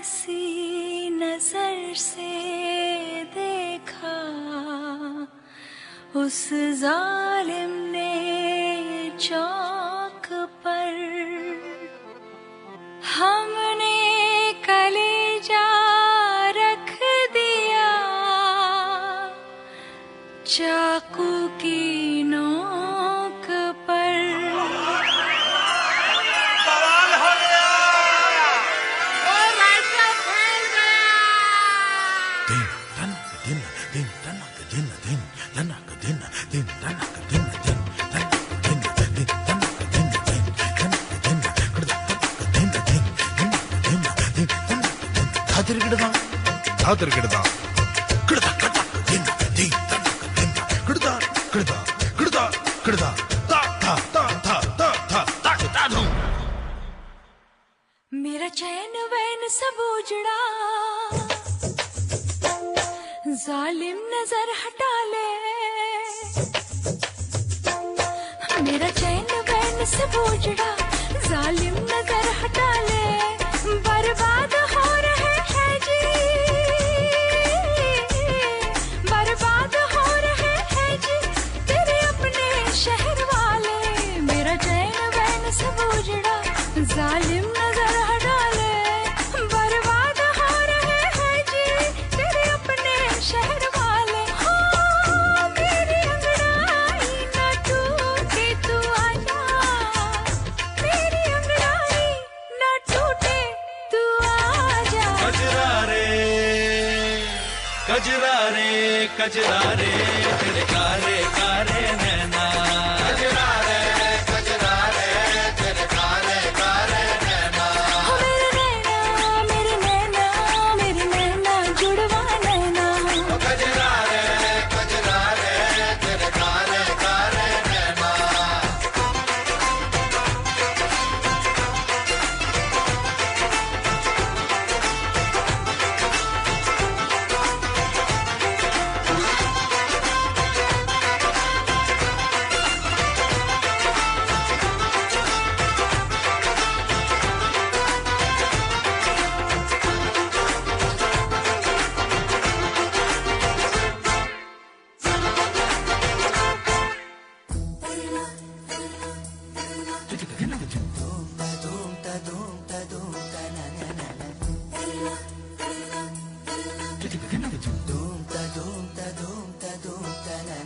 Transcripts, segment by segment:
सी नजर से देखा, उस जालिम ने चौक पर हमने कलेजा रख दिया, चाकू की नोक पर। बवाल हो गया, और रास्ता फैल गया। दिन तनक दिन दिन तनक दिन दिन तनक दिन दिन तनक दिन दिन तनक दिन दिन तनक दिन दिन तनक दिन कड़दा दिन दिन दिन दिन तनक दिन धादर गिड़दा कड़दा कड़दा दिन दिन तनक दिन कड़दा कड़दा कड़दा कड़दा ता ता ता ता ता ता ता ता धूम। मेरा चैन वैन सब उजड़ा, जालिम नजर हटा ले। मेरा चैन वैन सब उजड़ा, जालिम नजर हटा ले। बर्बाद हो रहे हैं जी, बर्बाद हो रहे हैं जी तेरे अपने शहर वाले। मेरा चैन वैन सब उजड़ा, जालिम नजर हटा ले। बर्बाद हो रहे हैं जी तेरे अपने शहर वाले। हो मेरी अंगड़ाई न टूटे तू आजा, मेरी अंगड़ाई न टूटे तू आजा। कजरा रे कजरा रे कजरा रे तेरे कारे कारे नैना। कजरा रे तेरे काले काले नैना। हो मेरे नैना मेरे नैना मेरे नैना जुड़वा नैना। कजरा रे तेरे काले काले नैना।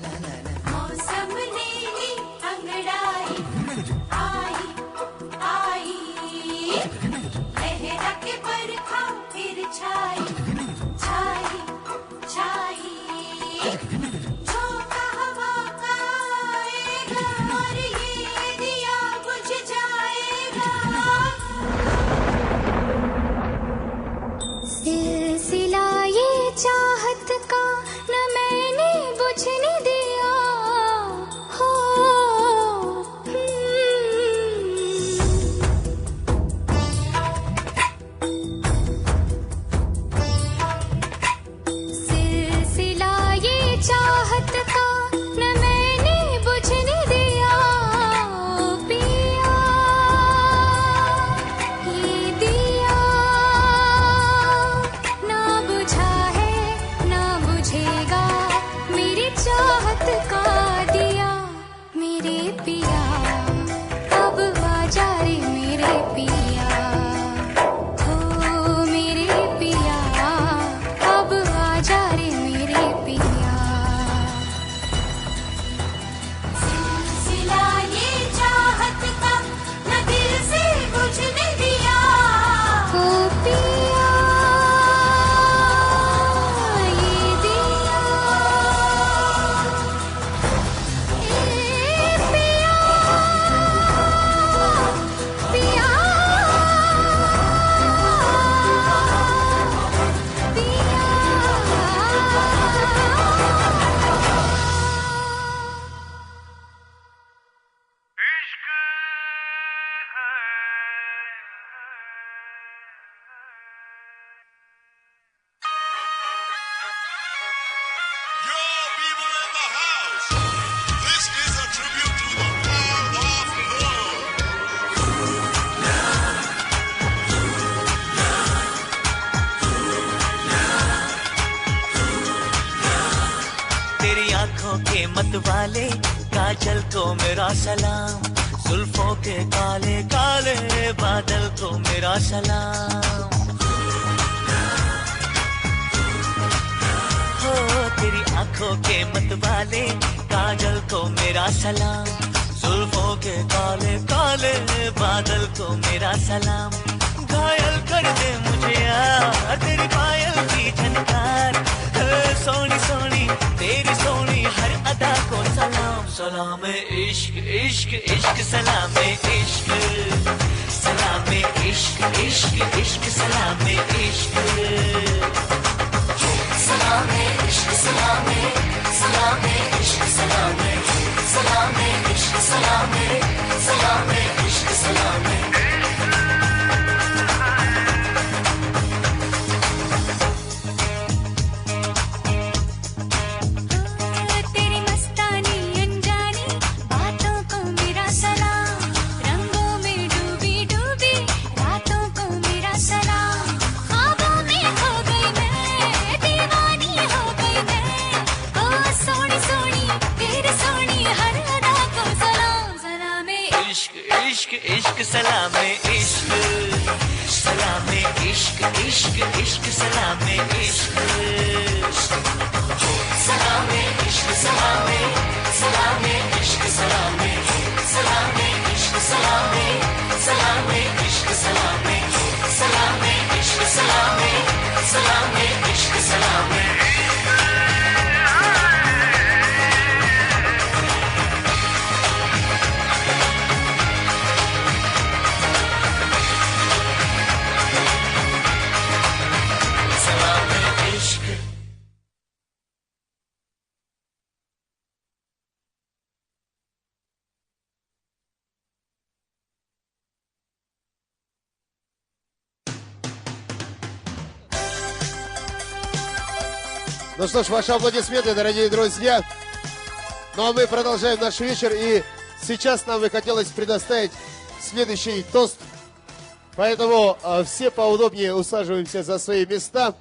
मौसम ने ही अंगड़ाई आई आई, लहरा के बरखा फिर छाई छाई छाई। झोंका हवा का आएगा और ये दिया बुझ जाएगा। सिलसिला ये चाहत का न मैंने बुझने दिया हो। सिलसिला ये चाहत का न मैंने बुझने दिया, मत वाले काजल को मेरा सलाम, जुल्फों के काले काले बादल को मेरा सलाम। हो तेरी आंखों के मत वाले काजल को मेरा सलाम, जुल्फों के काले काले बादल को मेरा सलाम। घायल कर दे मुझे यार तेरी पायल की झनकार, सोनी सोनी तेरी सोनी हर अदा को सलाम। सलाम इश्क इश्क इश्क सलाम इश्क, सलाम इश्क इश्क इश्क सलाम इश्क, सलाम इश्क सलाम सलाम इश्क सलाम, सलाम इश्क सलाम सलाम इश्क सलाम। तेरी मस्तानी अनजानी बातों को मेरा सलाम, रंगों में डूबी डूबी रातों को मेरा सलाम। ख्वाबों में खो गई मैं, दीवानी हो गई मैं, ओ सोनी सोनी तेरी सोनी हर अदा को सलाम। सलाम इश्क इश्क इश्क सलाम इश्क, सलाम इश्क इश्क इश्क सलाम इश्क, सलाम इश्क सलाम सलाम इश्क सलाम, सलाम इश्क सलाम सलाम इश्क सलाम, सलाम इश्क सलाम सलाम इश्क सलाम। Ну что ж, ваши аплодисменты, дорогие друзья. Ну а мы продолжаем наш вечер. И сейчас нам бы хотелось предоставить следующий тост. Поэтому все поудобнее усаживаемся за свои места.